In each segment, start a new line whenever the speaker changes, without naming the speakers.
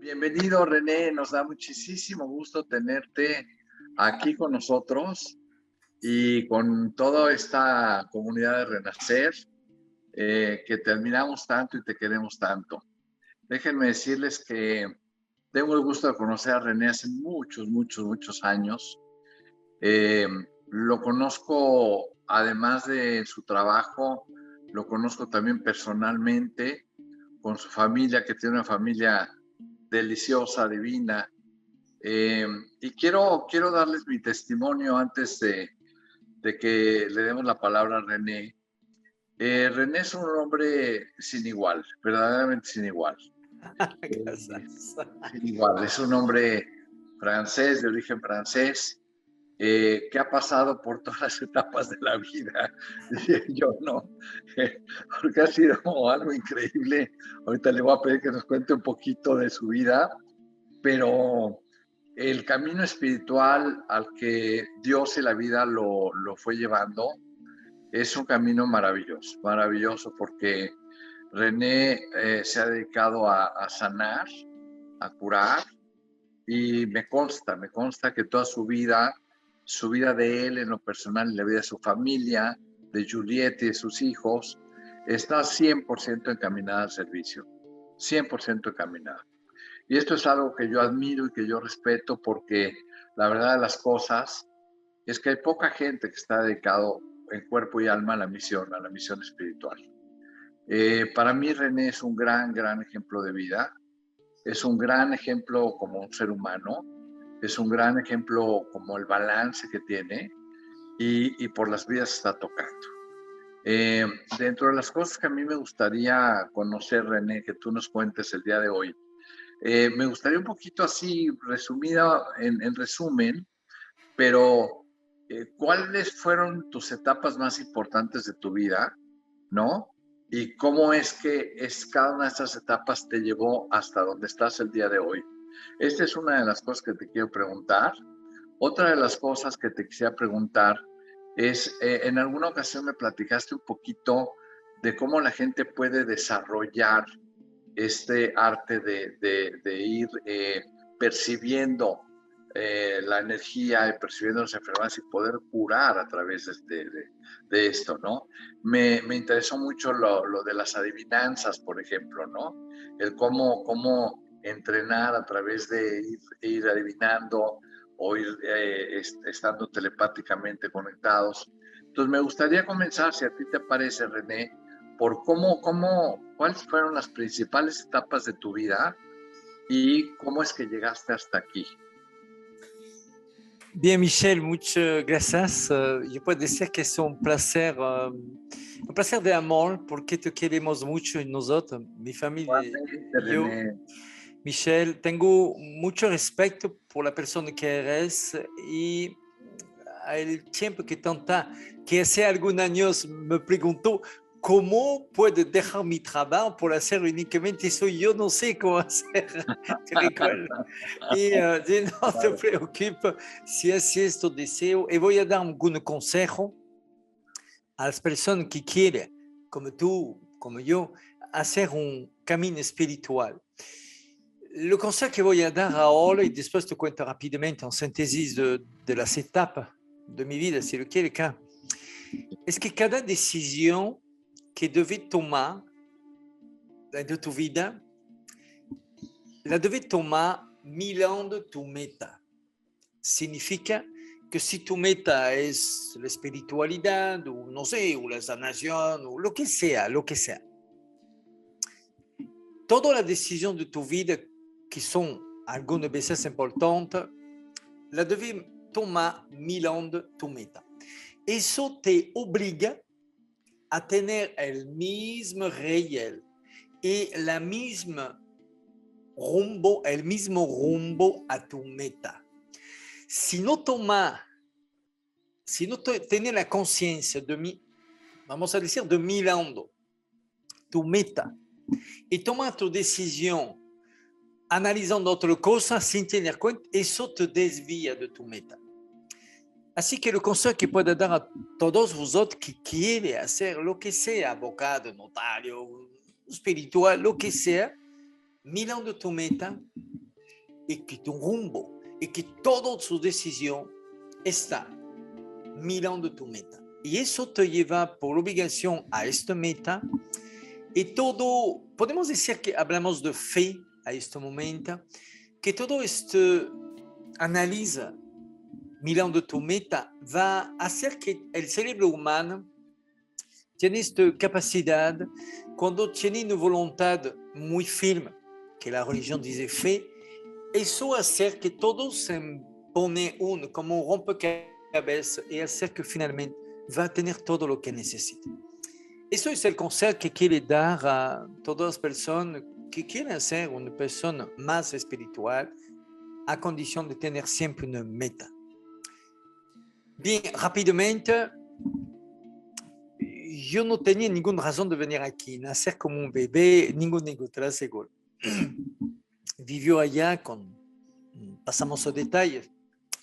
Bienvenido, René. Nos da muchísimo gusto tenerte aquí con nosotros y con toda esta comunidad de Renacer, que te admiramos tanto y te queremos tanto. Déjenme decirles que tengo el gusto de conocer a René hace muchos años. Eh, lo conozco, además de su trabajo, lo conozco también personalmente, con su familia, que tiene una familia deliciosa, divina. Eh, y quiero darles mi testimonio antes de que le demos la palabra a René. René es un hombre sin igual, verdaderamente sin igual.
Gracias.
Sin igual. Es un hombre francés, de origen francés, que ha pasado por todas las etapas de la vida. Yo no, porque ha sido algo increíble. Ahorita le voy a pedir que nos cuente un poquito de su vida, pero el camino espiritual al que Dios y la vida lo fue llevando es un camino maravilloso, maravilloso, porque René se ha dedicado a sanar, a curar, y me consta que toda su vida de él en lo personal y la vida de su familia, de Juliette y de sus hijos, está 100% encaminada al servicio, 100% encaminada. Y esto es algo que yo admiro y que yo respeto, porque la verdad de las cosas es que hay poca gente que está dedicado en cuerpo y alma a la misión espiritual. Para mí René es un gran ejemplo de vida, es un gran ejemplo como un ser humano, es un gran ejemplo como el balance que tiene y por las vidas está tocando. Eh, Dentro de las cosas que a mí me gustaría conocer, René, que tú nos cuentes el día de hoy, me gustaría un poquito así, resumida, en resumen, pero ¿cuáles fueron tus etapas más importantes de tu vida, no? ¿Y cómo es que cada una de estas etapas te llevó hasta donde estás el día de hoy? Esta es una de las cosas que te quiero preguntar. Otra de las cosas que te quisiera preguntar es, en alguna ocasión me platicaste un poquito de cómo la gente puede desarrollar este arte de ir percibiendo la energía y percibiendo las enfermedades y poder curar a través de esto, ¿no? Me interesó mucho lo de las adivinanzas, por ejemplo, ¿no? El cómo entrenar a través de ir adivinando o ir estando telepáticamente conectados. Entonces, me gustaría comenzar, si a ti te parece, René, por cuáles fueron las principales etapas de tu vida y cómo es que llegaste hasta aquí.
Bien, Michel, muchas gracias. Yo puedo decir que es un placer de amor, porque te queremos mucho y nosotros, mi familia
Igualmente,
y yo.
René.
Michel, tengo mucho respeto por la persona que eres y el tiempo que hace algunos años me preguntó cómo puedo dejar mi trabajo por hacer únicamente eso. Yo no sé cómo hacer, te recuerdo. Y no te
Claro.
preocupes si es tu deseo. Y voy a dar algún consejo a las personas que quieren, como tú, como yo, hacer un camino espiritual. Le consejo que voy a dar ahora, y después te cuento rápidamente en síntesis de las etapas de mi vida, si lo quiere, es que cada decisión que debes tomar de tu vida, la debes tomar mirando tu meta. Significa que si tu meta es la espiritualidad, o no sé, o la sanación, o lo que sea, todas las decisiones de tu vida que son algunas veces importantes, la debes tomar mirando tu meta. Eso te obliga a tener el mismo riel y el mismo rumbo a tu meta. Si no tienes la conciencia vamos a decir, de mirando tu meta y tomar tu decisión analizando otra cosa sin tener cuenta, eso te desvía de tu meta. Así que el consejo que puedo dar a todos vosotros que quieren hacer lo que sea, abogado, notario, espiritual, lo que sea, mirando tu meta, y que tu rumbo y que toda su decisión está mirando tu meta. Y eso te lleva por obligación a esta meta. Y todo, podemos decir que hablamos de fe a este momento, que todo este analiza mirando tu meta va a hacer que el cerebro humano tiene esta capacidad, cuando tiene una voluntad muy firme, que la religión dice fe, eso hace que todo se pone como un rompecabezas y hacer que finalmente va a tener todo lo que necesita. Eso es el consejo que quiere dar a todas las personas que quieren ser una persona más espiritual, a condición de tener siempre una meta. Bien, rápidamente, yo no tenía ninguna razón de venir aquí, nacer como un bebé, ningún negocio seguro. Vivió allá pasamos los detalles,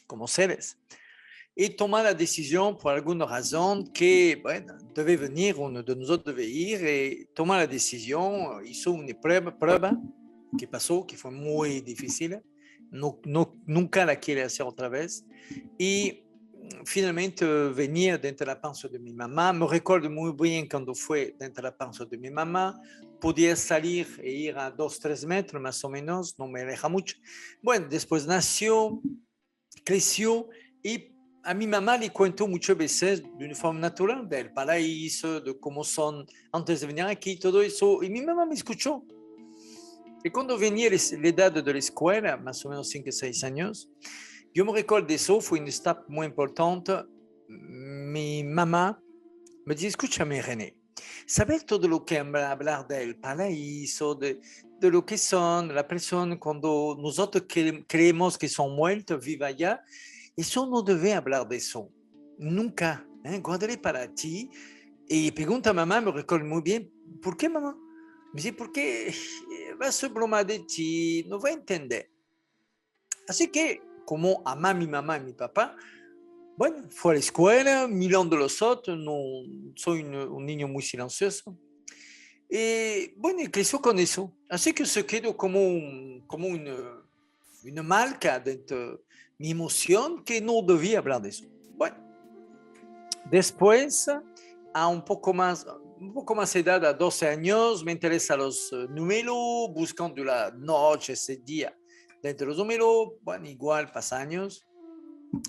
como seres. Y tomar la decisión por alguna razón que, bueno, debe venir, uno de nosotros debe ir y tomar la decisión. Hizo una prueba que pasó, que fue muy difícil. Nunca la quiere hacer otra vez. Y finalmente venía dentro de la panza de mi mamá. Me recuerdo muy bien cuando fue dentro de la panza de mi mamá. Podía salir e ir a 2-3 metros más o menos, no me aleja mucho. Bueno, después nació, creció y a mi mamá le cuento muchas veces de una forma natural del paraíso, de cómo son antes de venir aquí, todo eso. Y mi mamá me escuchó. Y cuando venía la edad de la escuela, más o menos 5 o 6 años, yo me recuerdo de eso, fue una etapa muy importante. Mi mamá me dice, escúchame René, ¿sabes todo lo que hablar del paraíso, de lo que son las personas cuando nosotros creemos que son muertos, viven allá? Eso no debe hablar de eso, nunca. Guárdale para ti. Y pregunta a mamá, me recuerdo muy bien, ¿por qué mamá? Me dice, porque va a ser broma de ti, no va a entender. Así que, como ama a mi mamá y mi papá, bueno, fue a la escuela, mirando a los otros, no, soy un niño muy silencioso. Y bueno, y creció con eso. Así que se quedó como, como una marca dentro de mi emoción que no debía hablar de eso. Bueno, después, a un poco más edad, a 12 años, me interesan los números, buscando la noche, ese día, dentro de los números, bueno, igual pasa años.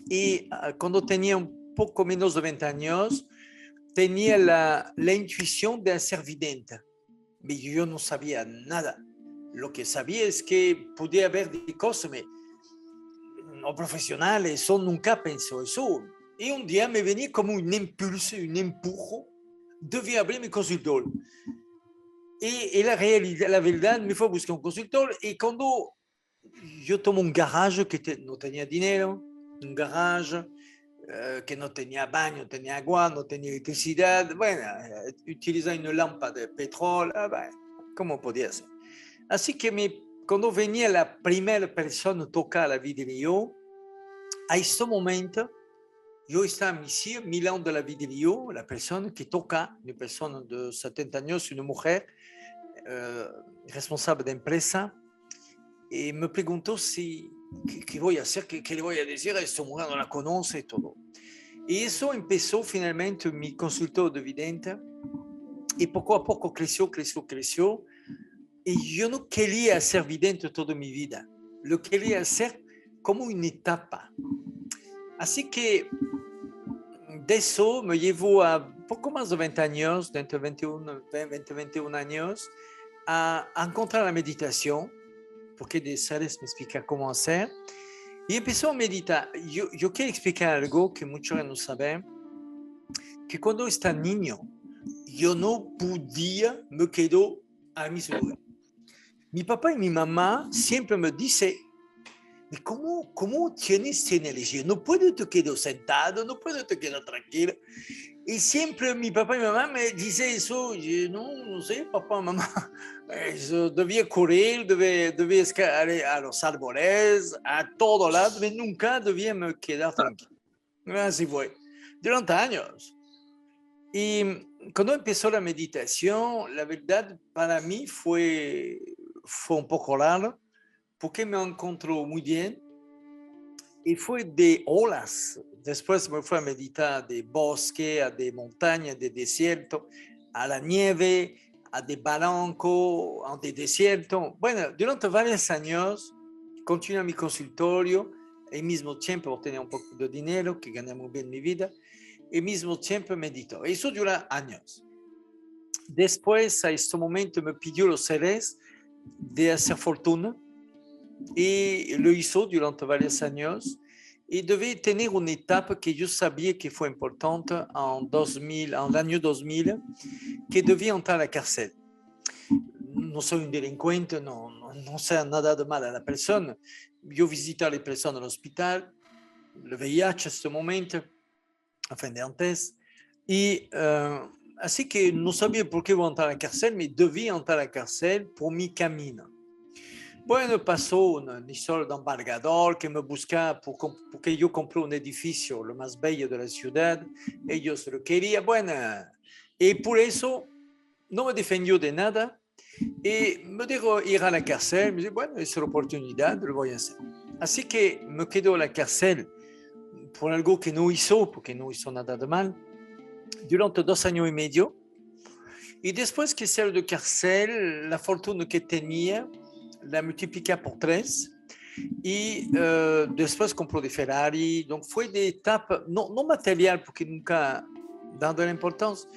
Y cuando tenía un poco menos de 20 años, tenía la intuición de ser vidente. Y yo no sabía nada. Lo que sabía es que podía haber de cosas, no profesionales, eso nunca pensó eso. Y un día me venía como un impulso, un empujo, debía abrir mi consultor. Y la realidad, la verdad, me fue a buscar un consultor y cuando yo tomo un garage que no tenía dinero, un garage que no tenía baño, tenía agua, no tenía electricidad, bueno, utilizar una lámpara de petróleo, bueno, ¿cómo podía ser? Así que cuando venía la primera persona a tocar la vidrio, a este momento, yo estaba mirando la vidrio, la persona que toca, una persona de 70 años, una mujer responsable de empresa, y me preguntó qué voy a hacer, qué le voy a decir a esta mujer, no la conoce y todo. Y eso empezó finalmente mi consultor de vidente, y poco a poco creció. Y yo no quería ser vidente toda mi vida, lo quería hacer como una etapa. Así que de eso me llevó a poco más de 20 años, dentro de 21 años, a encontrar la meditación, porque de Sales me explica cómo hacer. Y empezó a meditar. Yo quiero explicar algo que muchos no saben, que cuando está niño, yo no podía me quedar al mismo lugar. Mi papá y mi mamá siempre me dicen, ¿cómo tienes esta energía? No puedo te quedar sentado, no puedo te quedar tranquilo. Y siempre mi papá y mi mamá me dicen eso, yo no sé, papá, mamá, yo debía correr, debía escalar a los árboles, a todo lado, pero nunca debía me quedar tranquilo. Así fue, durante años. Y cuando empezó la meditación, la verdad para mí fue un poco raro, porque me encontró muy bien y fue de olas. Después me fui a meditar de bosque, a de montaña, de desierto, a la nieve, a de barranco, a de desierto. Bueno, durante varios años continué mi consultorio y al mismo tiempo obtenía un poco de dinero, que gané muy bien mi vida, y al mismo tiempo medito. Eso dura años. Después, a este momento, me pidió los seres de hacer fortuna y lo hizo durante varios años. Y debí tener una etapa que yo sabía que fue importante en 2000, en el año 2000, que debía entrar a la cárcel. No soy un delincuente, no sé nada de mal a la persona. Yo visité a la persona en el hospital, le VIH en este momento, enfin de antes, y así que no sabía por qué iba a entrar a la cárcel, pero debía entrar a la cárcel por mi camino. Bueno, pasó una historia de embargador que me buscaba porque yo compré un edificio, lo más bello de la ciudad, ellos lo querían, bueno, y por eso no me defendió de nada y me dijo ir a la cárcel, me dice, bueno, es la oportunidad, lo voy a hacer. Así que me quedo en la cárcel por algo que no hizo, porque no hizo nada de mal, durante 2 años y medio, y después que salí de cárcel, la fortuna que tenía la multipliqué por 3 y después compró de Ferrari. Donc fue de etapa, no material porque nunca dado la importancia,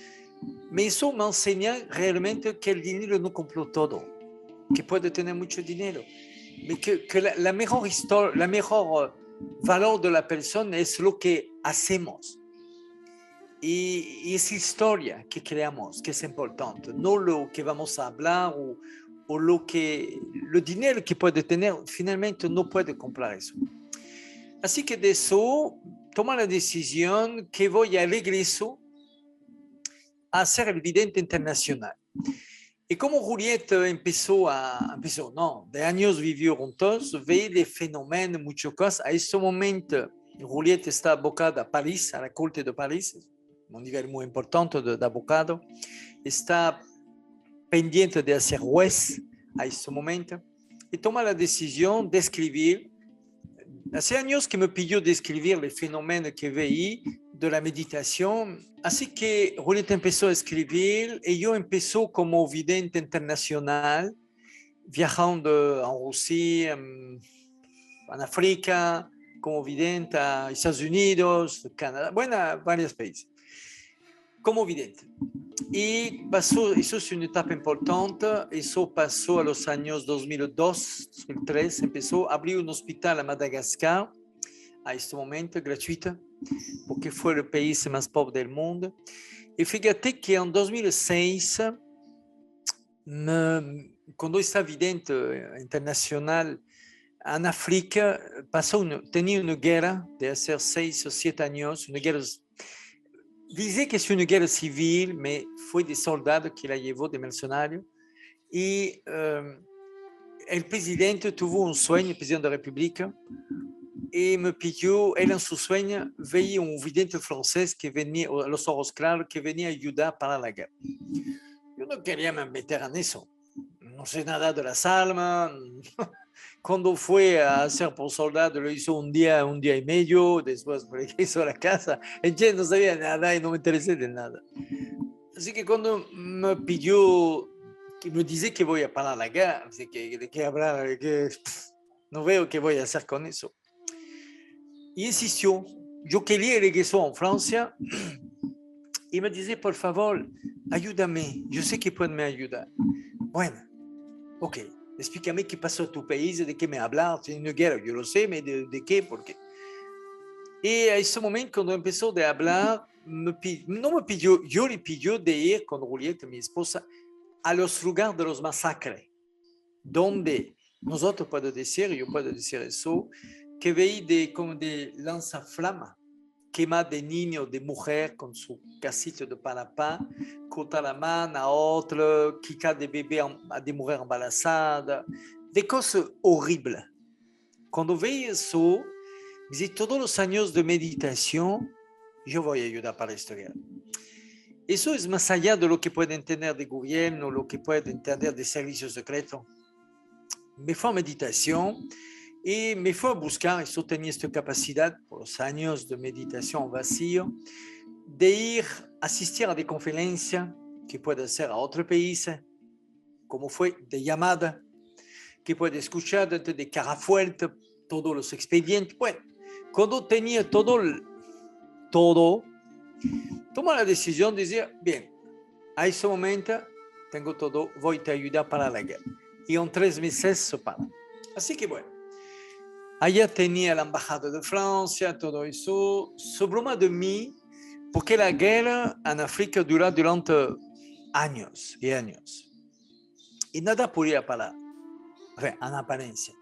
pero eso me enseña realmente que el dinero no compró todo, que puede tener mucho dinero, pero que la mejor historia, la mejor valor de la persona es lo que hacemos. Y esa historia que creamos, que es importante, no lo que vamos a hablar o lo dinero que puede tener, finalmente no puede comprar eso. Así que de eso, toma la decisión que voy a regreso a ser el vidente internacional. Y como Julieta de años vivió juntos, ve de fenómenos, muchas cosas. A este momento, Julieta está abocada a París, a la corte de París, un nivel muy importante de abogado. Está pendiente de ser juez a este momento y toma la decisión de escribir. Hace años que me pidió de escribir el fenómeno que veí de la meditación, así que Julieta empezó a escribir y yo empezó como vidente internacional, viajando en Rusia, en África, como vidente a Estados Unidos, Canadá, bueno, varios países, como vidente. Y pasó, eso es una etapa importante, eso pasó a los años 2002, 2003, empezó a abrir un hospital a Madagascar, a este momento, gratuito, porque fue el país más pobre del mundo. Y fíjate que en 2006, cuando estaba vidente internacional en África, tenía una guerra de hace 6 o 7 años, una guerra. Dice que es una guerra civil, me fue de soldado que la llevó de mercenario. Y el presidente tuvo un sueño, el presidente de la República, y me pidió, él en su sueño veía un vidente francés que venía, los ojos claros, que venía a ayudar para la guerra. Yo no quería me meter en eso. No sé nada de las armas. Cuando fue a ser por soldado, lo hizo un día y medio, después regresó a la casa. Entonces no sabía nada y no me interesé de nada. Así que cuando me pidió, que me dice que voy a parar la guerra, así que de qué hablar, no veo qué voy a hacer con eso. Y insistió, yo quería regresar a Francia y me dice, por favor, ayúdame, yo sé que pueden me ayudar. Bueno, ok, explícame qué pasó en tu país, de qué me hablas, tiene una guerra, yo lo sé, pero de qué, por qué. Y a ese momento, cuando empezó de hablar, no me pidió, yo le pidió de ir con Julieta, mi esposa, a los lugares de los masacres, donde nosotros podemos decir, yo puedo decir eso, que veí como de lanzaflama, quema de niño, de mujer con su casito de palapá, corta la mano a otro, quitar de bebé de mujer embarazada, de cosas horribles. Cuando veía eso, dice, todos los años de meditación, yo voy a ayudar para esta guerra. Eso es más allá de lo que pueden tener de gobierno, lo que pueden tener de servicio secreto. me fue a meditación y me fue a buscar, eso tenía esta capacidad por los años de meditación vacío, de ir a asistir a des conferencias que puede ser a otro país, como fue de llamada, que puede escuchar dentro de cara fuerte todos los expedientes. Bueno, cuando tenía todo, tomó la decisión de decir, bien, a ese momento tengo todo, voy a te ayudar para la guerra. Y en 3 meses se para. Así que bueno, allá tenía la embajada de Francia, todo eso, se broma de mí, porque la guerra en África dura durante años y años. Y nada podía parar, en apariencia.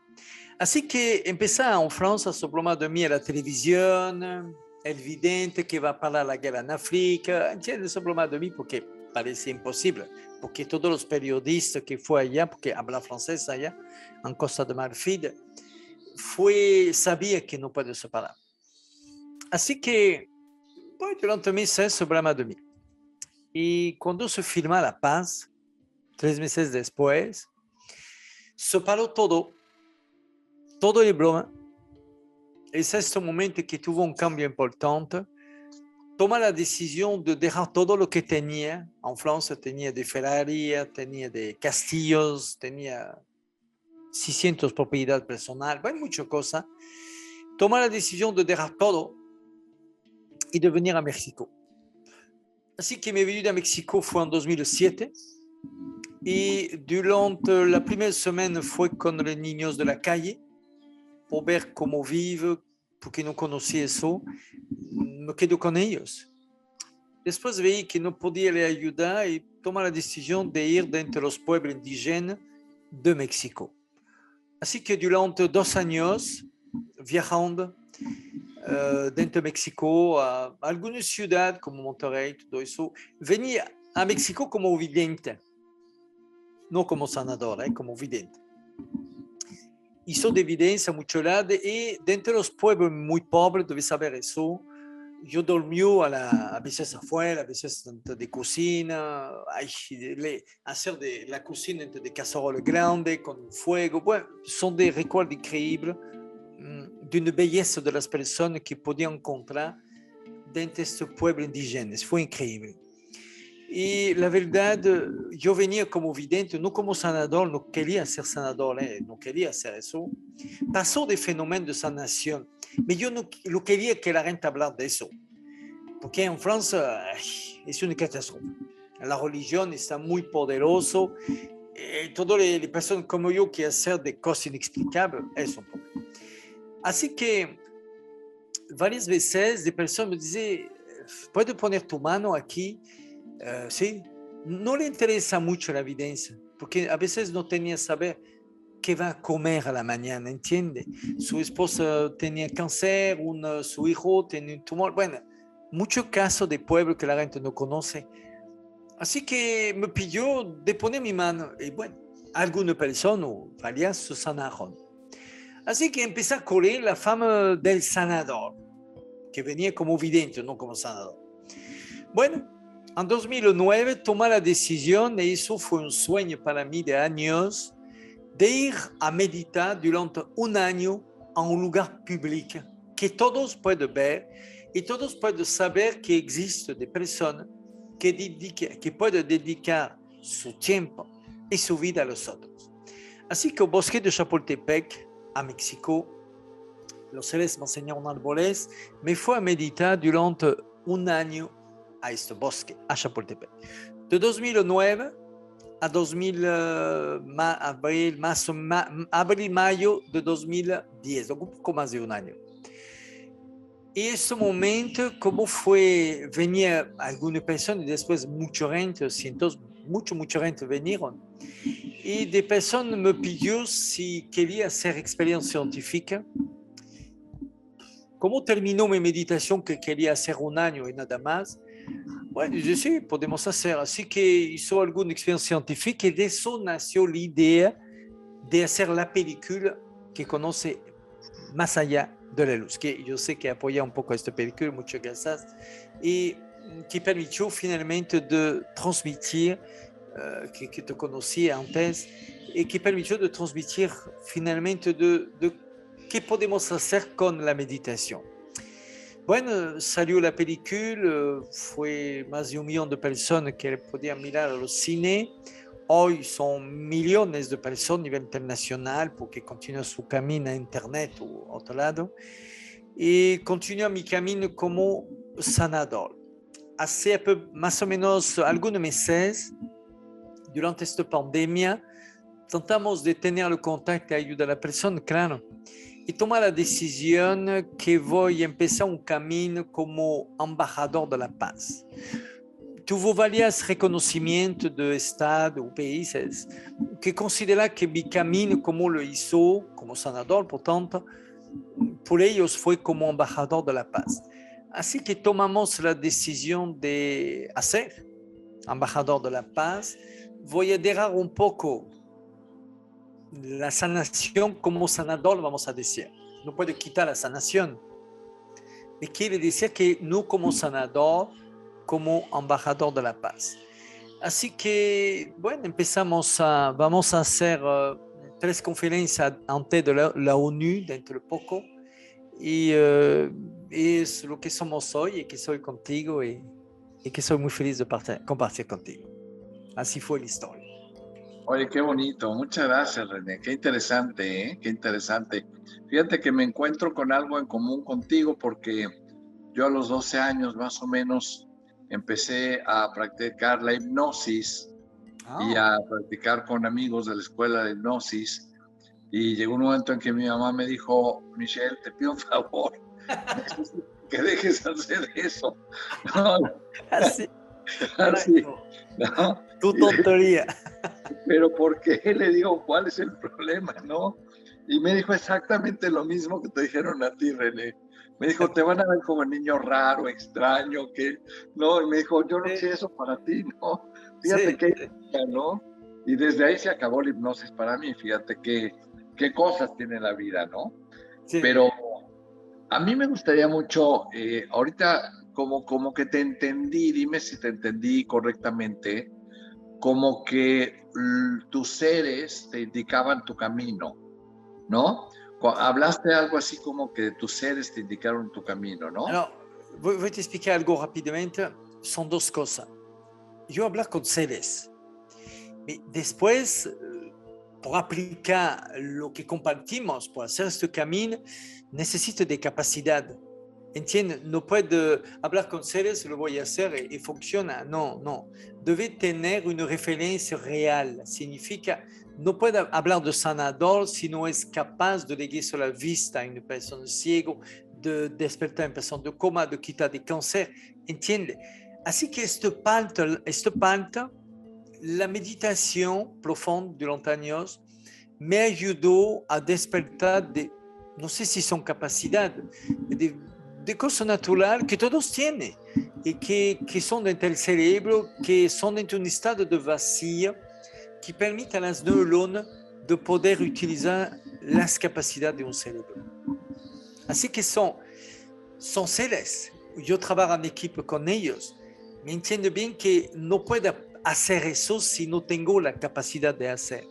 Así que empezaba en Francia a se broma de mí a la televisión, el vidente que va a parar la guerra en África, entiende, se broma de mí porque parecía imposible, porque todos los periodistas que fue allá, porque habla francés allá, en Costa de Marfil, sabía que no puede separar. Así que, pues, durante meses se broma de mí. Y cuando se firma la paz, 3 meses después, se paró todo el broma. Es este momento que tuvo un cambio importante. Toma la decisión de dejar todo lo que tenía. En Francia tenía de Ferrari, tenía de castillos, tenía 600 propiedades personales, bueno, muchas cosas. Toma la decisión de dejar todo y de venir a México. Así que mi venida a México fue en 2007 y durante la primera semana fue con los niños de la calle por ver cómo vive, porque no conocía eso, me quedo con ellos. Después vi que no podía le ayudar y tomé la decisión de ir dentro de los pueblos indígenas de México. Así que durante 2 años, viajando dentro de México, a algunas ciudades como Monterrey, todo eso, venía a México como vidente, no como sanador, como vidente. Hizo de evidencia mucho lado y dentro de los pueblos muy pobres, debes saber eso, yo dormía a veces afuera, a veces dentro de cocina, hacer de la cocina dentro de cacerola grande con fuego. Bueno, son des recuerdos increíbles de una belleza de las personas que podían encontrar dentro de este pueblo indígena. Fue increíble. Y la verdad, yo venía como vidente, no como sanador, no quería ser sanador, no quería hacer eso. Pasó de fenómeno de sanación, pero yo no lo quería que la gente hablara de eso, porque en Francia es una catástrofe. La religión está muy poderosa, todas las personas como yo que hacer de cosas inexplicables es un problema. Así que varias veces de personas me dicen, ¿puedes poner tu mano aquí? Sí, no le interesa mucho la evidencia, porque a veces no tenía saber qué va a comer a la mañana, ¿entiende? Su esposa tenía cáncer, su hijo tenía un tumor, bueno, muchos casos de pueblo que la gente no conoce. Así que me pidió de poner mi mano, y bueno, algunas personas, varias, se sanaron. Así que empecé a correr la fama del sanador, que venía como vidente, no como sanador. Bueno, en 2009 tomé la decisión, y eso fue un sueño para mí de años, de ir a meditar durante 1 año en un lugar público, que todos pueden ver y todos pueden saber que existen de personas que pueden dedicar su tiempo y su vida a los otros. Así que el bosque de Chapultepec, a México, los seres me enseñaron árboles, me fui a meditar durante 1 año a este bosque, a Chapultepec. De 2009 a abril-mayo de 2010, un poco más de 1 año. Y ese momento, como fue, venía algunas personas y después mucha gente, cientos, mucha gente vinieron. Y de personas me pidió si quería hacer experiencia científica. Como terminó mi meditación, que quería hacer 1 año y nada más, bueno, yo sí, podemos hacer. Así que hizo alguna experiencia científica y de eso nació la idea de hacer la película que conoce Más allá de la luz, que yo sé que apoya un poco esta película, muchas gracias, y que permitió finalmente de transmitir que te conocía antes y que permitió de transmitir finalmente de qué podemos hacer con la meditación. Bueno, salió la película, fue más de 1 millón de personas que podían mirar a los cines. Hoy son millones de personas a nivel internacional porque continúa su camino a internet o a otro lado. Y continúa mi camino como sanador. Hace más o menos algunos meses, durante esta pandemia, tratamos de tener el contacto y ayudar a la persona, claro. Y tomar la decisión que voy a empezar un camino como embajador de la paz. Tuvo varios reconocimientos de Estado o países que consideran que mi camino, como lo hizo, como sanador, por tanto, por ellos fue como embajador de la paz. Así que tomamos la decisión de hacer embajador de la paz. Voy a dejar un poco la sanación como sanador, vamos a decir. No puedo quitar la sanación. Y quiere decir que no como sanador, como embajador de la paz. Así que, bueno, vamos a hacer 3 conferencias ante de la ONU dentro de poco. Y es lo que somos hoy y que soy contigo y que soy muy feliz de compartir contigo. Así fue la historia.
Oye, qué bonito. Muchas gracias, René. Qué interesante, ¿eh? Qué interesante. Fíjate que me encuentro con algo en común contigo porque yo a los 12 años más o menos empecé a practicar la hipnosis y a practicar con amigos de la escuela de hipnosis. Y llegó un momento en que mi mamá me dijo, Michelle, te pido un favor, necesito que dejes hacer eso. No,
Así,
así, ¿no?
tu tontería.
Pero ¿por qué? Le digo, ¿cuál es el problema, no? Y me dijo exactamente lo mismo que te dijeron a ti, René. Me dijo, te van a ver como niño raro, extraño, que no. Y me dijo, yo no sé eso para ti, ¿no? Fíjate
Sí,
qué, ¿no? Y desde ahí se acabó la hipnosis para mí. Fíjate qué cosas tiene la vida, ¿no?
sí.
Pero a mí me gustaría mucho, ahorita como que te entendí, dime si te entendí correctamente, como que tus seres te indicaban tu camino, ¿no? Hablaste algo así como que tus seres te indicaron tu camino, ¿no?
Alors, voy a te explicar algo rápidamente. Son 2 cosas. Yo hablar con seres, pero después, por aplicar lo que compartimos, por hacer este camino, necesito de capacidad. ¿Entiendes? No puedo hablar con seres, lo voy a hacer y funciona. No, no. Debe tener una referencia real. Significa, no puedo hablar de sanador si no es capaz de darse la vista a una persona ciega, de despertar a una persona de coma, de quitar de cáncer. ¿Entiendes? Así que esto parte, la meditación profunda durante años me ayudó a despertar de, no sé si son capacidades, de cosas naturales que todos tienen y que son dentro del cerebro, que son dentro de un estado de vacío que permite a las neuronas de poder utilizar las capacidades de un cerebro. Así que son seres. Yo trabajo en equipo con ellos. Me entiendo bien que no puedo hacer eso si no tengo la capacidad de hacer.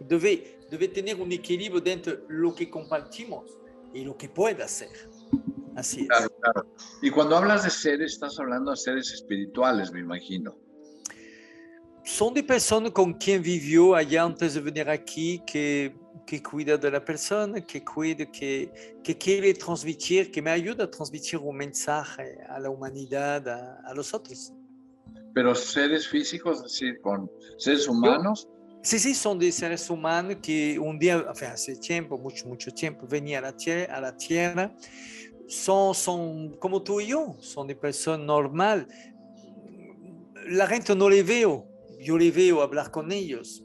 Debe tener un equilibrio dentro de lo que compartimos y lo que puedo hacer. Así es.
Claro, claro. Y cuando hablas de seres, estás hablando de seres espirituales, me imagino.
Son de personas con quien vivió allá antes de venir aquí, que cuida de la persona, que cuida, que quiere transmitir, que me ayuda a transmitir un mensaje a la humanidad, a los otros.
Pero seres físicos, es decir, con seres
Yo,
humanos.
sí, son de seres humanos que un día, hace tiempo, mucho tiempo, venían a la tierra. Son como tú y yo, son de personas normales. La gente no le veo, yo le veo hablar con ellos.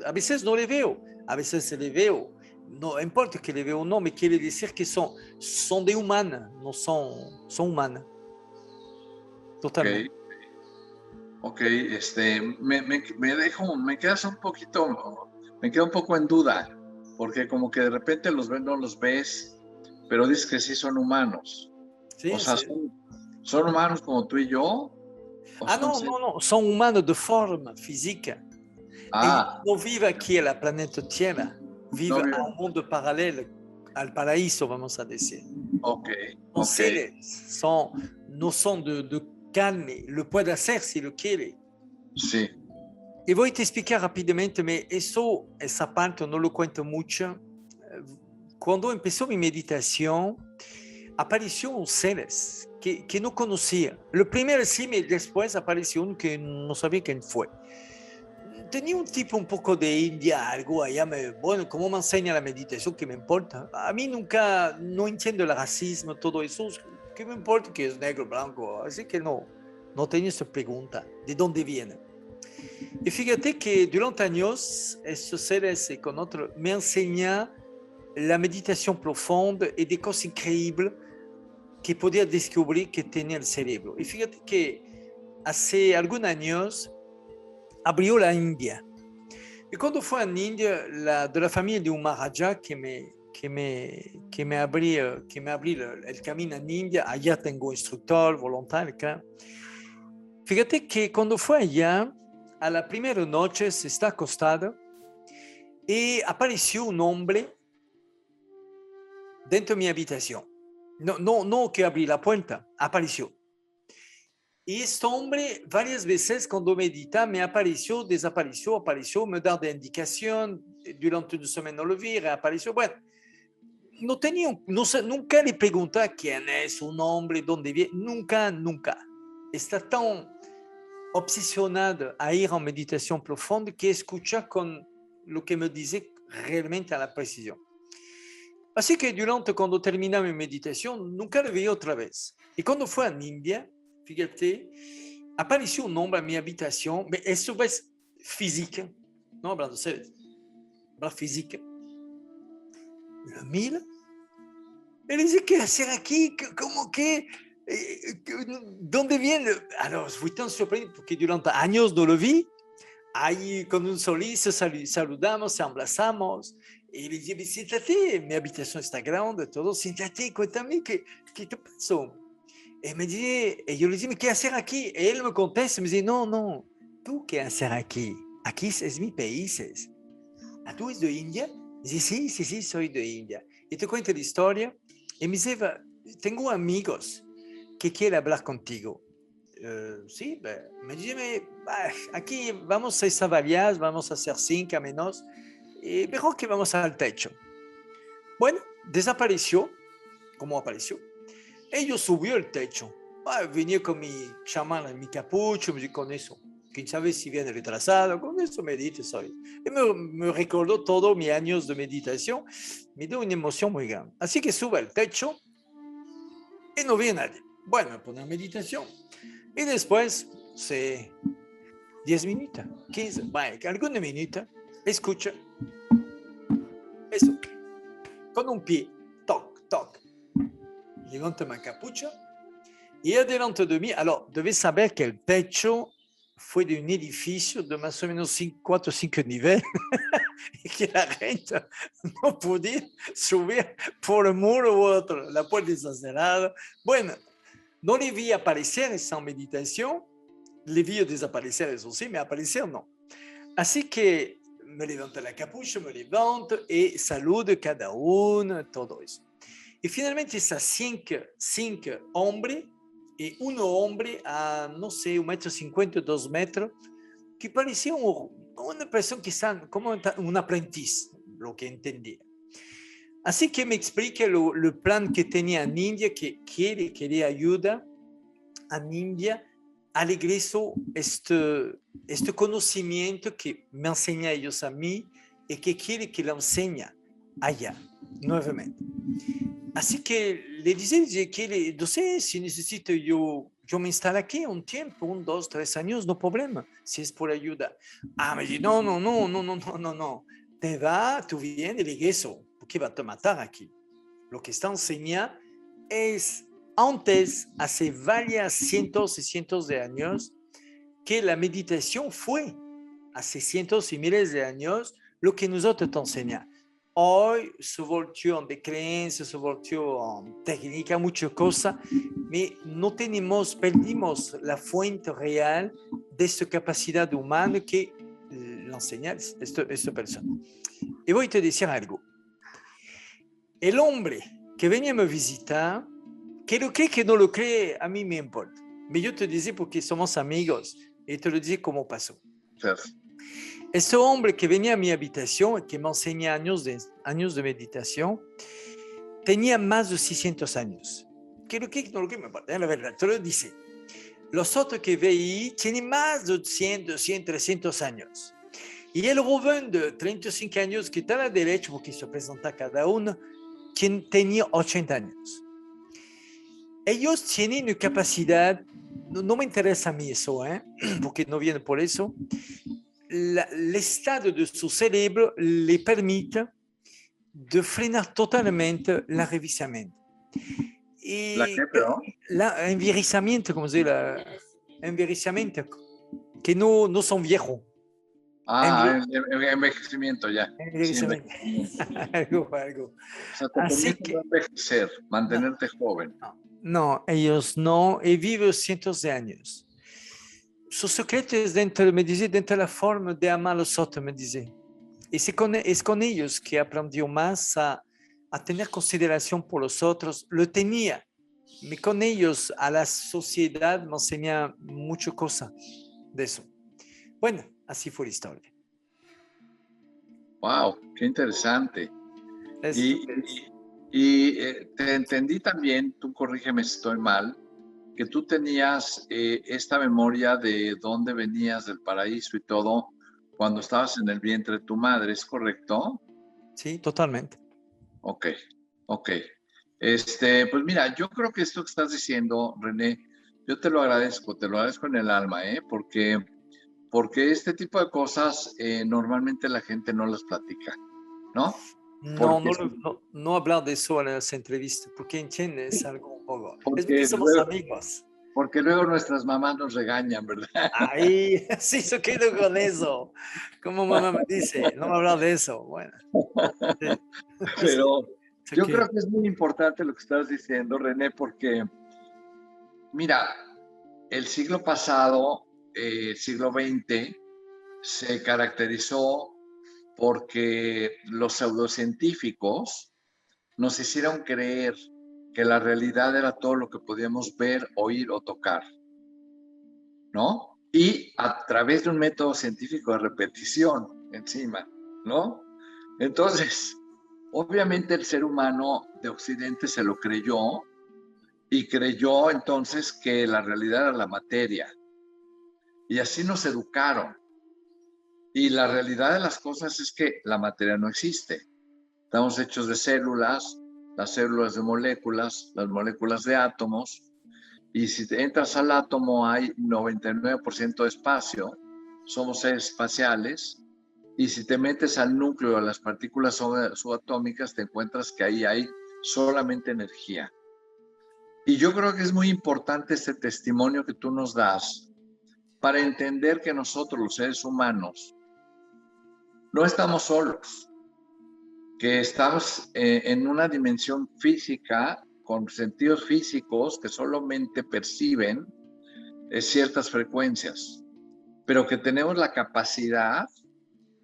A veces no le veo, a veces le veo. No importa que le veo o no, me quiere decir que son de humana, no son humanas. Totalmente.
Ok, me quedas un poquito, me quedo un poco en duda, porque como que de repente los ves, no los ves, pero dices que sí son humanos.
Sí,
O sea,
sí.
son humanos como tú y yo. ¿O
Ah,
son
no,
seres?
no, no, son humanos de forma física. Ellos
Ah,
no viven aquí en la planeta Tierra,
no
viven a
viven.
un mundo paralelo, al paraíso, vamos a decir.
Ok,
Son
ok,
seres, no son de carne, lo puede hacer si lo quiere.
sí,
Y voy a te explicar rápidamente, pero eso, esa parte no lo cuento mucho. Cuando empezó mi meditación, aparecieron seres que no conocía. Lo primero sí, pero después apareció uno que no sabía quién fue. Tenía un tipo un poco de India, algo allá, bueno, como me enseña la meditación, ¿qué me importa? A mí nunca, no entiendo el racismo, todo eso, ¿qué me importa que es negro, blanco? Así que no tenía esa pregunta, ¿de dónde viene? Y fíjate que durante años, estos seres con otros me enseñan la meditación profunda y de cosas increíbles que podía descubrir que tenía el cerebro. Y fíjate que hace algunos años abrió la India. Y cuando fue a India, de la familia de un Maharaja que me abrió el camino en India, allá tengo instructor, voluntario, claro. Fíjate que cuando fue allá, a la primera noche se está acostado y apareció un hombre dentro de mi habitación. No que abrí la puerta, apareció. Y este hombre varias veces cuando medita me apareció, desapareció, apareció, me da de indicación, durante una semana no lo vi, reapareció. Bueno, no tenía, no sé, nunca le pregunté quién es un hombre, dónde viene, nunca. Está tan obsesionado a ir en meditación profunda que escucha con lo que me dice realmente a la precisión. Así que durante cuando terminé mi meditación, nunca lo vi otra vez. Y cuando fue a India, fíjate, apareció un hombre en mi habitación, eso es física, no hablando serio, habla física. Lo mira y le dice, ¿qué hacer aquí? ¿Cómo que? ¿Dónde viene? Alors, fui tan sorprendido porque durante años no lo vi. Ahí con un solís saludamos, abrazamos. Y le dije, siéntate, mi habitación está grande, todo, siéntate, cuéntame, ¿qué te pasó? Y me dice, y yo le dije, ¿qué hacer aquí? Y él me contesta, me dice, no, ¿tú qué hacer aquí? Aquí es mi país. ¿Ah, tú eres de India? Dice, sí, soy de India. Y te cuento la historia. Y me dice, tengo amigos que quieren hablar contigo. Sí, me dice, aquí vamos a esta variedad, vamos a hacer 5 a menos, y mejor que vamos al techo. Bueno, desapareció, como apareció. Ellos subió el techo. Venía con mi chamán, mi capucho, con eso. Quién sabe si viene retrasado, con eso medito soy. Y me recordó todos mis años de meditación, me dio una emoción muy grande. Así que sube al techo y no vi a nadie. Bueno, me pone a meditación. Y después, 10 minutos, 15, algunos minutos, escucha eso, con un pie, toc. Levanta mi capucha y adelante de mí, alors, debes saber que el techo fue de un edificio de más o menos 4 o 5 niveles y que la gente no podía subir por un muro u otro, la puerta está cerrada. Bueno, no le vi aparecer esa meditación, le vi desaparecer, eso sí, me apareció no. Así que me levanto la capucha, me levanto y saludo cada uno, todo eso. Y finalmente esas 5 hombres y un hombre a, no sé, 1,50 m, 2 metros, que parecía una persona que está como un aprendiz, lo que entendía. Así que me explica el plan que tenía en India, que quería ayuda a India al egreso este conocimiento que me enseña ellos a mí y que quiere que lo enseñe allá nuevamente. Así que le dice que no sé si necesito yo me instalo aquí un tiempo, 1, 2, 3 años, no problema, si es por ayuda. Me dice, no. Te va, tú vienes y regreso, porque va a te matar aquí. Lo que está enseñando es antes, hace varias cientos y cientos de años, que la meditación fue, hace cientos y miles de años, lo que nosotros te enseñamos. hoy se volvió en creencias, se volvió en técnica, muchas cosas, pero no tenemos, perdimos la fuente real de esta capacidad humana que le enseña esta persona. Y voy a te decir algo. El hombre que venía a me visitar, que lo cree, que no lo cree, a mí me importa. Pero yo te decía porque somos amigos y te lo dije cómo pasó.
Certo.
Este hombre que venía a mi habitación, que me enseña años de meditación, tenía más de 600 años. Que lo que no me importa, la verdad, te lo dice. Los otros que veí tienen más de 100, 200, 300 años. Y el joven de 35 años que está a la derecha, porque se presenta cada uno, tenía 80 años. Ellos tienen una capacidad, no me interesa a mí eso, porque no viene por eso. El estado de su cerebro le permite de frenar totalmente l'envieillissement.
¿La qué,
Y
perdón?
l'envieillissement, como se dice, envejecimiento, que no son viejos.
Ah, envejecimiento ya. Sí,
Envejecimiento.
envejecimiento.
algo.
O sea, te
Así
permite no
que,
envejecer,
no,
mantenerte joven.
no, ellos no, y viven cientos de años. Su secreto es dentro, me dice, dentro de la forma de amar a los otros, me dice. Y es con ellos que aprendió más a tener consideración por los otros. Lo tenía. Y con ellos a la sociedad me enseña muchas cosas de eso. Bueno, así fue la historia.
Wow, qué interesante.
Esto
Y,
es.
te entendí también, tú corrígeme si estoy mal, que tú tenías esta memoria de dónde venías del paraíso y todo cuando estabas en el vientre de tu madre, ¿es correcto?
Sí, totalmente.
Ok, ok. Pues mira, yo creo que esto que estás diciendo, René, yo te lo agradezco en el alma, ¿eh? Porque este tipo de cosas normalmente la gente no las platica, ¿no?
No,
Porque,
no hablar de eso en las entrevistas, porque entiendes algo un poco. Es porque
porque,
somos
luego,
amigos.
porque luego nuestras mamás nos regañan, ¿verdad?
Ahí, sí, yo quedo con eso. Como mamá me dice, no me hablar de eso. Bueno, sí, sí,
Pero
yo
yo
quedo.
creo que es muy importante lo que estás diciendo, René, porque mira, el siglo pasado, el siglo XX, se caracterizó porque los pseudocientíficos nos hicieron creer que la realidad era todo lo que podíamos ver, oír o tocar, ¿no? Y a través de un método científico de repetición encima, ¿no? Entonces, obviamente el ser humano de Occidente se lo creyó y creyó entonces que la realidad era la materia. Y así nos educaron. Y la realidad de las cosas es que la materia no existe. Estamos hechos de células, las células de moléculas, las moléculas de átomos, y si te entras al átomo hay 99% de espacio, somos seres espaciales, y si te metes al núcleo de las partículas subatómicas, te encuentras que ahí hay solamente energía. Y yo creo que es muy importante este testimonio que tú nos das para entender que nosotros, los seres humanos, no estamos solos, que estamos en una dimensión física con sentidos físicos que solamente perciben ciertas frecuencias, pero que tenemos la capacidad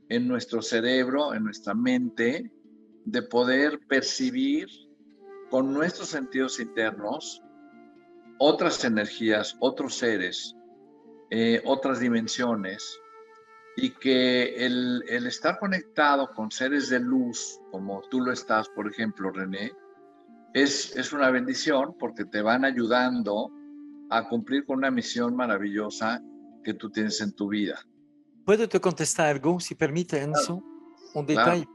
en nuestro cerebro, en nuestra mente, de poder percibir con nuestros sentidos internos otras energías, otros seres, otras dimensiones, y que el estar conectado con seres de luz, como tú lo estás, por ejemplo, René, es una bendición porque te van ayudando a cumplir con una misión maravillosa que tú tienes en tu vida.
¿Puedo te contestar algo, si permite,
Claro,
Enzo? Un
claro.
detalle.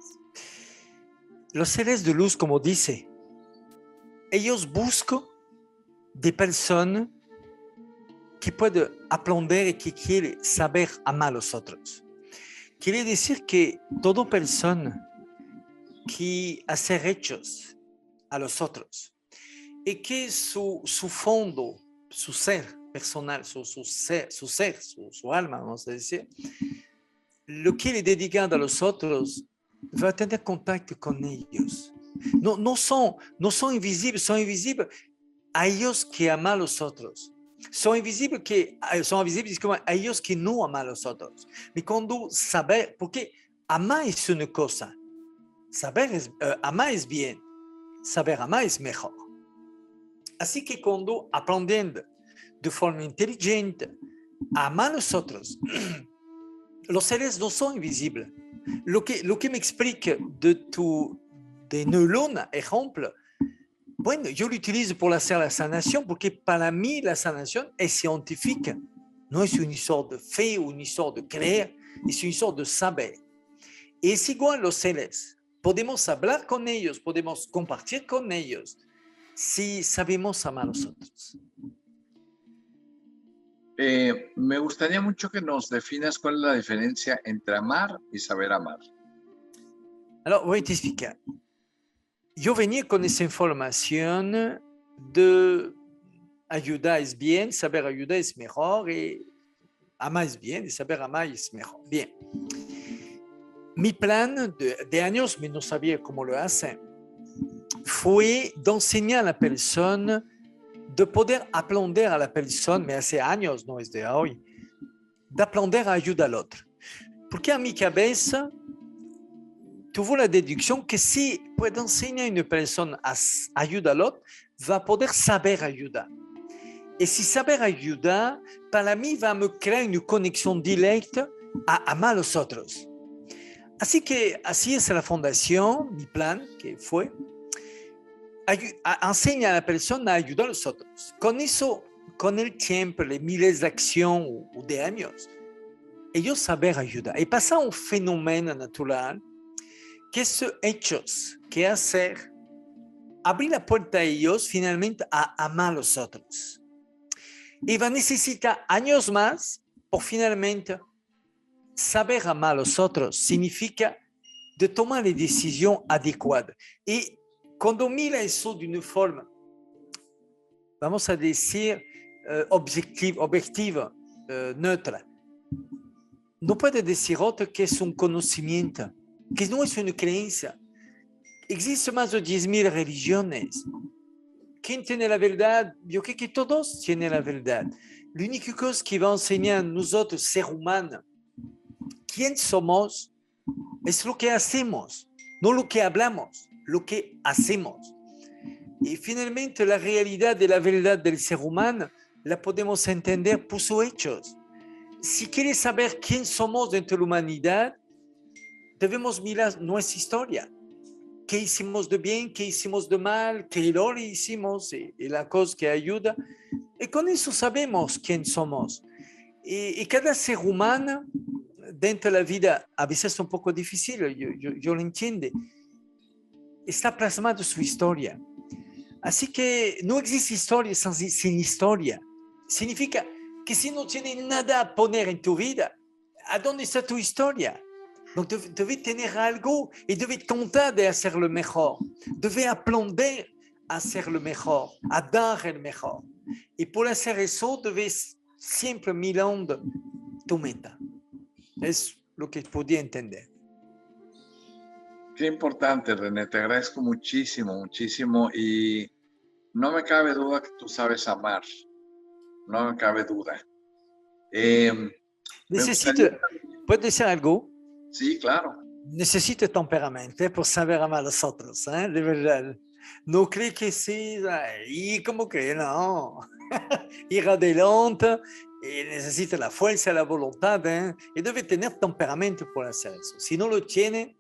Los seres de luz, como dice, ellos buscan de personas que pueden aprender y que quieren saber amar a los otros. Quiere decir que toda persona que hace hechos a los otros y que su fondo, su ser personal, su alma, vamos a decir, lo quiere dedicar a los otros, va tener contacto con ellos. No son invisibles a ellos que aman a los otros. Son invisibles como a ellos que no aman a los otros. Pero cuando saber, porque amar es una cosa, amar es bien, saber amar es mejor. Así que cuando aprendiendo de forma inteligente a amar a los otros, los seres no son invisibles. Lo que me explique de neurona, ejemplo, bueno, yo lo utilizo por hacer la sanación porque para mí la sanación es científica. No es una historia de fe o una historia de creer, es una historia de saber. Es igual los seres. Podemos hablar con ellos, podemos compartir con ellos si sabemos amar a los otros.
Me gustaría mucho que nos definas cuál es la diferencia entre amar y saber amar.
Alors, voy a te explicar. Yo venía con esa información de ayudar es bien, saber ayudar es mejor, y amar es bien, y saber amar es mejor. Bien. Mi plan de años, pero no sabía cómo lo hacen, fue de enseñar a la persona, de poder aprender a la persona, me hace años, no es de hoy, de aprender a ayudar al otro. Porque a mi cabeza tuvo la deducción que si puede enseñar a una persona a ayudar al otro, va a poder saber ayudar. Y si saber ayudar, para mí va a me crear una conexión directa a amar a los otros. Así que así es la fundación, mi plan, que fue enseñar a la persona a ayudar a los otros. Con eso, con el tiempo, los miles de acciones o de años, ellos saber ayudar. Y pasa un fenómeno natural que son hechos que hacer abrir la puerta a ellos finalmente a amar a los otros. Y va a necesitar años más por finalmente saber amar a los otros. Significa de tomar la decisión adecuada. Y cuando mira eso de una forma, vamos a decir, objetiva, neutra, no puede decir otro que es un conocimiento, que no es una creencia. Existen más de 10,000 religiones. ¿Quién tiene la verdad? Yo creo que todos tienen la verdad. La única cosa que va a enseñar a nosotros, ser humano, quién somos, es lo que hacemos, no lo que hablamos, lo que hacemos. Y finalmente la realidad de la verdad del ser humano la podemos entender por sus hechos. Si quieres saber quién somos dentro de la humanidad, debemos mirar nuestra historia. ¿Qué hicimos de bien? ¿Qué hicimos de mal? ¿Qué error hicimos? Y la cosa que ayuda. Y con eso sabemos quién somos. Y cada ser humano, dentro de la vida, a veces es un poco difícil, yo lo entiendo, está plasmado su historia. Así que no existe historia sin historia. Significa que si no tienes nada a poner en tu vida, ¿a dónde está tu historia? Donc, debes tener algo y debes tratar de hacerlo mejor. Debes aprender a hacerlo mejor, a dar el mejor. Y por hacer eso, debes siempre mirando tu meta. Es lo que podía entender.
Qué importante, René. Te agradezco muchísimo, muchísimo. Y no me cabe duda que tú sabes amar. No me cabe duda.
¿Puedes decir algo?
Sí, claro.
Necesito temperamento por saber amar a los otros, de verdad. No creo que sí, y como que no. Ir adelante, y necesita la fuerza, la voluntad, y debe tener temperamento por hacer eso. Si no lo tiene,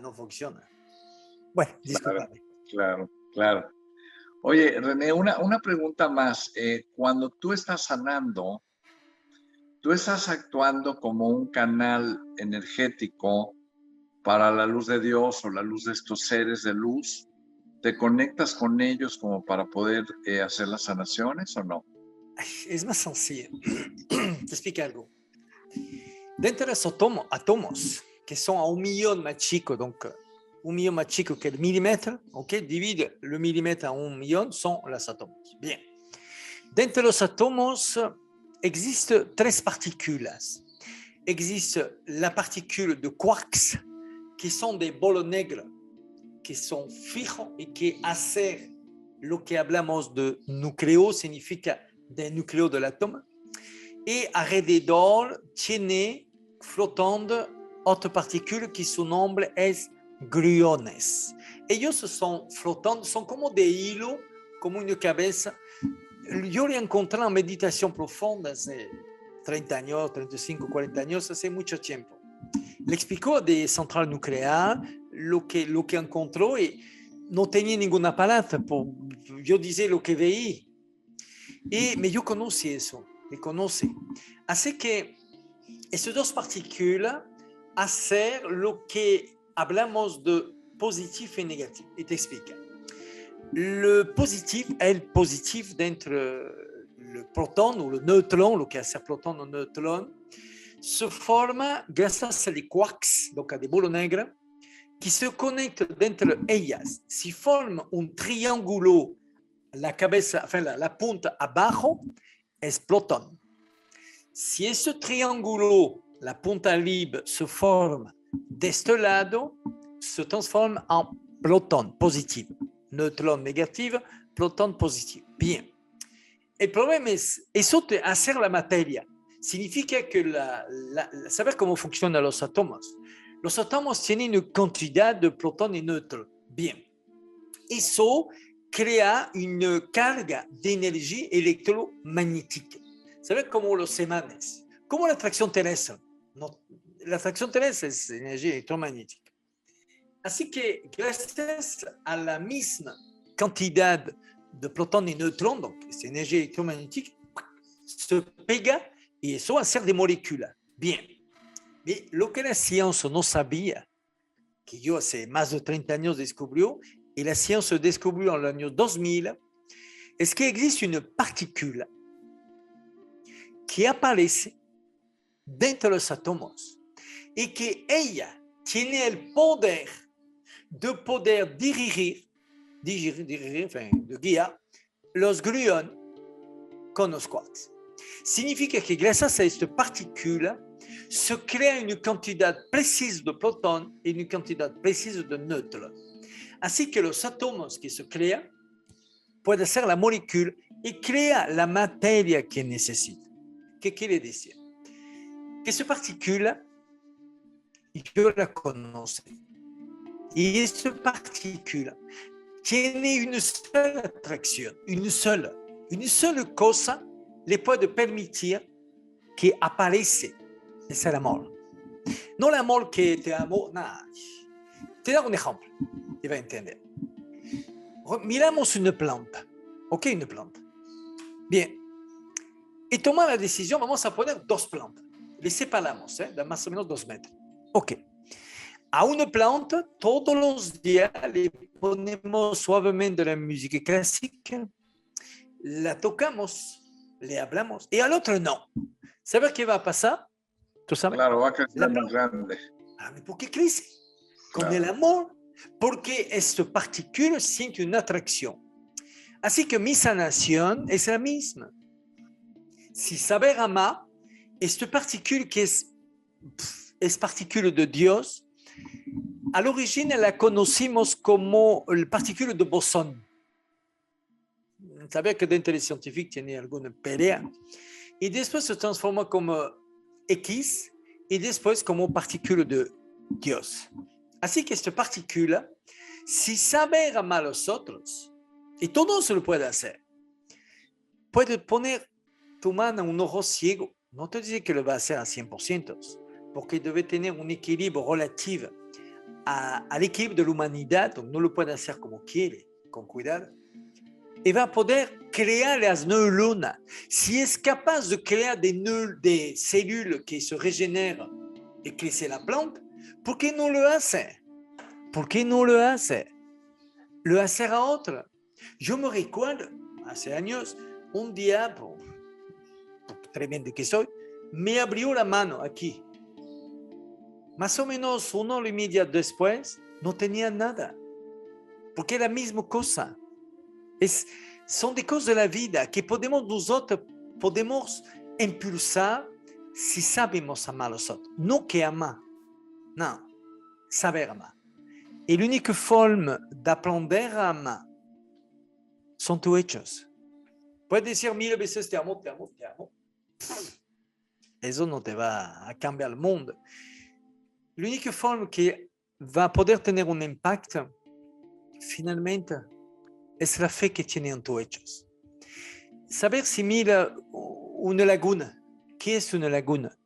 no funciona. Bueno, discúlpame.
Claro. Oye, René, una pregunta más. Cuando tú estás sanando, tú estás actuando como un canal energético para la luz de Dios o la luz de estos seres de luz. ¿Te conectas con ellos como para poder hacer las sanaciones o no?
Es más sencillo. Te explico algo. Dentro de los átomos, que son a 1,000,000 más chicos, donc 1,000,000 más chico que el milímetro, ¿ok? Divide el milímetro a 1,000,000, son los átomos. Bien. Dentro de los átomos existen 3 partículas. Existe la partícula de quarks, que son de bolos negros, que son fijos y que hacen lo que hablamos de núcleo, significa del núcleo del átomo, y alrededor tiene flotando otras partículas que su nombre es gluones. Ellos son flotando, son como de hilo, como una cabeza. Yo lo encontré en meditación profunda hace 30 años, 35, 40 años, hace mucho tiempo. Le explicó de central nuclear lo que encontró y no tenía ninguna palabra. Yo decía lo que veía. Pero yo conocí eso, le conocí. Así que estas dos partículas hacen lo que hablamos de positivo y negativo. Y te explico. Le positif est le positif d'entre le proton ou le neutron, le cas c'est proton ou neutron, se forme grâce à des quarks, donc à des boules nègres, qui se connectent entre ellas. Si forment un triangulo, la cabeza, enfin la punta abajo, es proton. Si ese triangulo, la punta libre, se forme de este lado, se transforme en proton positif. Neutron négatif, proton positif. Bien. El problema es, eso de hacer la materia significa que saber cómo funcionan los átomos. Los átomos tienen una cantidad de protones y neutrones. Bien. Eso crea una carga de energía electromagnética. ¿Saber cómo los imanes? Como la atracción terrestre. No, la atracción terrestre es energía electromagnética. Así que gracias a la misma cantidad de protones y neutrones, donc esa energía electromagnética, se pega y eso va a ser de moléculas. Bien, pero lo que la ciencia no sabía, que yo hace más de 30 años descubrió, y la ciencia descubrió en el año 2000, es que existe una partícula que aparece dentro de los átomos y que ella tiene el poder de poder dirigir, enfin, de guiar los gluones con los quarks. Significa que gracias a esta partícula se crea una cantidad precisa de protones y una cantidad precisa de neutrones. Así que los átomos que se crean pueden ser la molécula y crea la materia que necesita. ¿Qué quiere decir? Que esa partícula yo la conozco. Y esta partícula tiene una sola atracción, una sola cosa le puede permitir que aparece, es el amor. No el amor que te amo, nada. Te doy un ejemplo, te vas a entender. Miramos una planta, ¿ok? Una planta. Bien. Y tomamos la decisión, vamos a poner dos plantas. Les separamos, de más o menos 2 metros. Ok. A una planta, todos los días le ponemos suavemente la música clásica, la tocamos, le hablamos, y al otro no. ¿Sabes qué va a pasar? ¿Tú sabes?
Claro, va a crecer más grande.
¿Por qué crece? Con el amor, porque esta partícula siente una atracción. Así que mi sanación es la misma. Si saber amar, esta partícula que es partícula de Dios, al origen la conocimos como la partícula de bosón. Sabía que dentro del científico tiene alguna pelea. Y después se transforma como X y después como partícula de Dios. Así que esta partícula, si saber amar a los otros, y todo se lo puede hacer, puede poner tu mano en un ojo ciego. No te dice que lo va a hacer a 100%, porque debe tener un equilibrio relativo al equilibrio de la humanidad, donc no lo puede hacer como quiere, con cuidado. Y va a poder crear las neuronas. Si es capaz de crear des cellules que se regeneran y crece la planta, ¿por qué no lo hace? ¿Por qué no lo hace? Lo hacerá otra. Yo me recuerdo, hace años, un día, tremendo que soy, me abrió la mano aquí. Más o menos 1 hora y media después, no tenía nada. Porque es la misma cosa. Son de cosas de la vida que nosotros podemos impulsar si sabemos amar a los otros. No que amar. No. saber amar. Et l'unique forme d'apprender a amar son tus hechos. Puedes decir 1000 veces te amo, te amo, te amo. Eso no te va a cambiar el mundo. L'unique forma que va a poder tener un impacto, finalmente, es la fe que tiene en tus hechos. Saber si mira una laguna. ¿Qué es una laguna?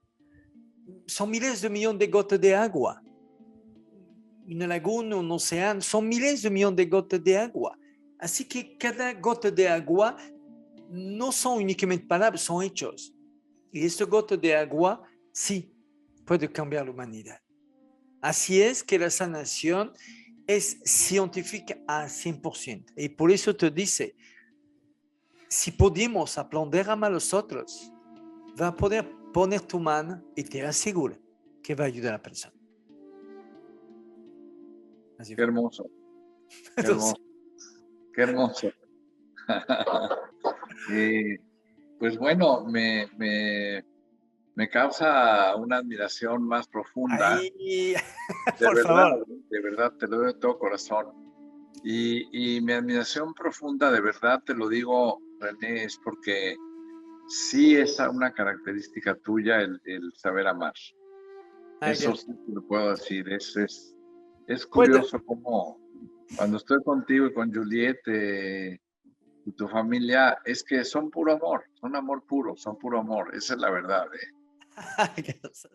Son miles de millones de gotas de agua. Una laguna, un océano, son miles de millones de gotas de agua. Así que cada gota de agua no son únicamente palabras, son hechos. Y esta gota de agua, sí, puede cambiar la humanidad. Así es que la sanación es científica al 100%. Y por eso te dice, si podemos aprender a amar a los otros, va a poder poner tu mano y te aseguro que va a ayudar a la persona. Así
Qué hermoso, qué hermoso, qué hermoso. Pues bueno, me causa una admiración más profunda.
Ahí, por favor.
De verdad, te lo digo de todo corazón. Y mi admiración profunda, de verdad, te lo digo, René, es porque sí es una característica tuya el saber amar. Eso sí te lo puedo decir. Es curioso cómo cuando estoy contigo y con Juliette y tu familia, es que son puro amor, son amor puro, son puro amor. Esa es la verdad.
Gracias.